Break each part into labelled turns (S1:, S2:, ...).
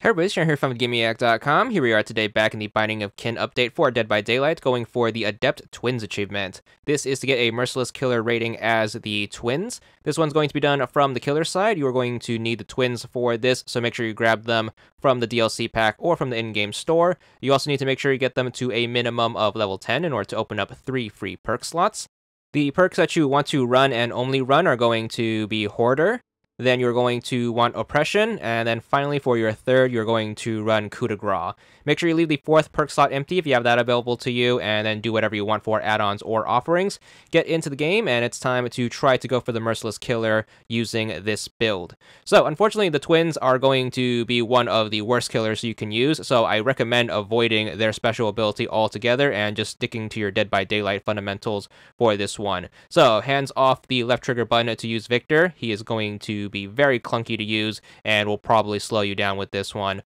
S1: Hey everybody, Sharon here from VidGamiac.com. Here we are today back in the Binding of Kin update for Dead by Daylight, going for the Adept Twins achievement. This is to get a merciless killer rating as the twins. This one's going to be done from the killer side. You are going to need the twins for this, so make sure you grab them from the DLC pack or from the in-game store. You also need to make sure you get them to a minimum of level 10 in order to open up 3 free perk slots. The perks that you want to run and only run are going to be Hoarder. Then you're going to want Oppression, and then finally for your third, you're going to run Coup de Grace. Make sure you leave the fourth perk slot empty if you have that available to you, and then do whatever you want for add-ons or offerings. Get into the game, and it's time to try to go for the Merciless Killer using this build. So, unfortunately, the twins are going to be one of the worst killers you can use, so I recommend avoiding their special ability altogether and just sticking to your Dead by Daylight fundamentals for this one. So, hands off the left trigger button to use Victor. He is going to be very clunky to use and will probably slow you down with this one.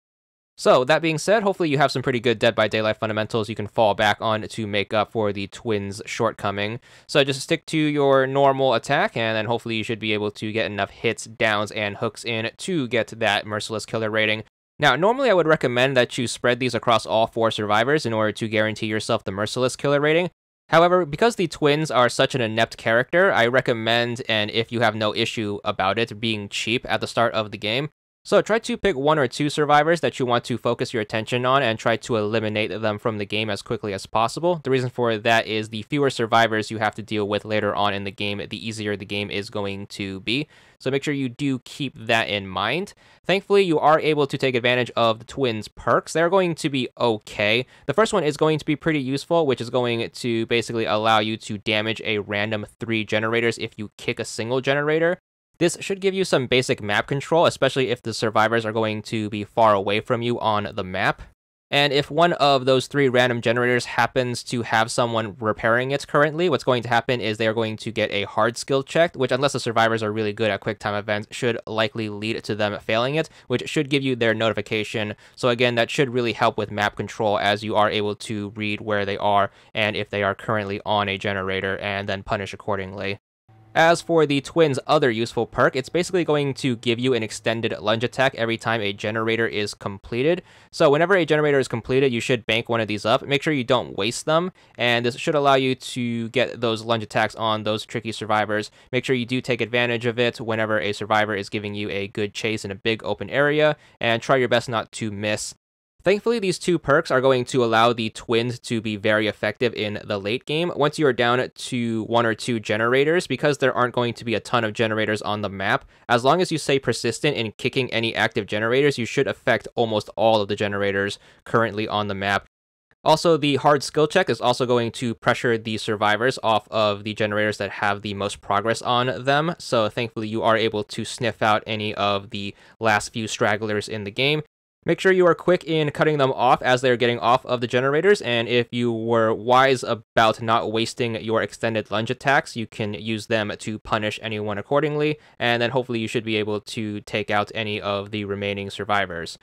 S1: So, that being said, hopefully you have some pretty good Dead by Daylight fundamentals you can fall back on to make up for the twins' shortcoming. So just stick to your normal attack, and then hopefully you should be able to get enough hits, downs, and hooks in to get that Merciless Killer rating. Now, normally I would recommend that you spread these across all 4 survivors in order to guarantee yourself the Merciless Killer rating. However, because the twins are such an inept character, I recommend, and if you have no issue about it, being cheap at the start of the game. So try to pick 1 or 2 survivors that you want to focus your attention on and try to eliminate them from the game as quickly as possible. The reason for that is the fewer survivors you have to deal with later on in the game, the easier the game is going to be. So make sure you do keep that in mind. Thankfully, you are able to take advantage of the twins' perks. They're going to be okay. The first one is going to be pretty useful, which is going to basically allow you to damage a random 3 generators if you kick a single generator. This should give you some basic map control, especially if the survivors are going to be far away from you on the map. And if one of those 3 random generators happens to have someone repairing it currently, what's going to happen is they are going to get a hard skill check, which, unless the survivors are really good at quick time events, should likely lead to them failing it, which should give you their notification. So again, that should really help with map control, as you are able to read where they are and if they are currently on a generator, and then punish accordingly. As for the twins' other useful perk, it's basically going to give you an extended lunge attack every time a generator is completed. So whenever a generator is completed, you should bank one of these up. Make sure you don't waste them, and this should allow you to get those lunge attacks on those tricky survivors. Make sure you do take advantage of it whenever a survivor is giving you a good chase in a big open area, and try your best not to miss. Thankfully, these 2 perks are going to allow the twins to be very effective in the late game. Once you are down to 1 or 2 generators, because there aren't going to be a ton of generators on the map, as long as you stay persistent in kicking any active generators, you should affect almost all of the generators currently on the map. Also, the hard skill check is also going to pressure the survivors off of the generators that have the most progress on them, so thankfully you are able to sniff out any of the last few stragglers in the game. Make sure you are quick in cutting them off as they're getting off of the generators, and if you were wise about not wasting your extended lunge attacks, you can use them to punish anyone accordingly, and then hopefully you should be able to take out any of the remaining survivors.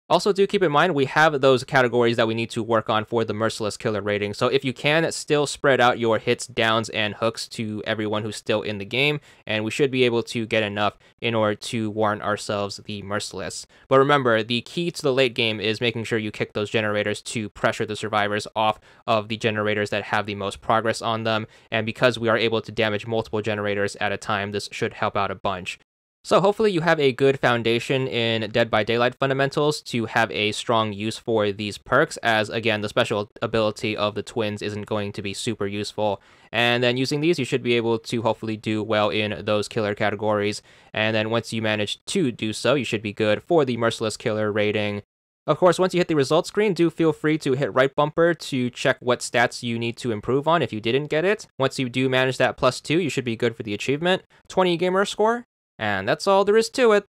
S1: Also, do keep in mind, we have those categories that we need to work on for the Merciless Killer rating, so if you can, still spread out your hits, downs, and hooks to everyone who's still in the game, and we should be able to get enough in order to warrant ourselves the Merciless. But remember, the key to the late game is making sure you kick those generators to pressure the survivors off of the generators that have the most progress on them, and because we are able to damage multiple generators at a time, this should help out a bunch. So hopefully you have a good foundation in Dead by Daylight fundamentals to have a strong use for these perks, as again, the special ability of the twins isn't going to be super useful. And then using these, you should be able to hopefully do well in those killer categories. And then once you manage to do so, you should be good for the Merciless Killer rating. Of course, once you hit the results screen, do feel free to hit right bumper to check what stats you need to improve on if you didn't get it. Once you do manage that +2, you should be good for the achievement. 20 gamer score. And that's all there is to it.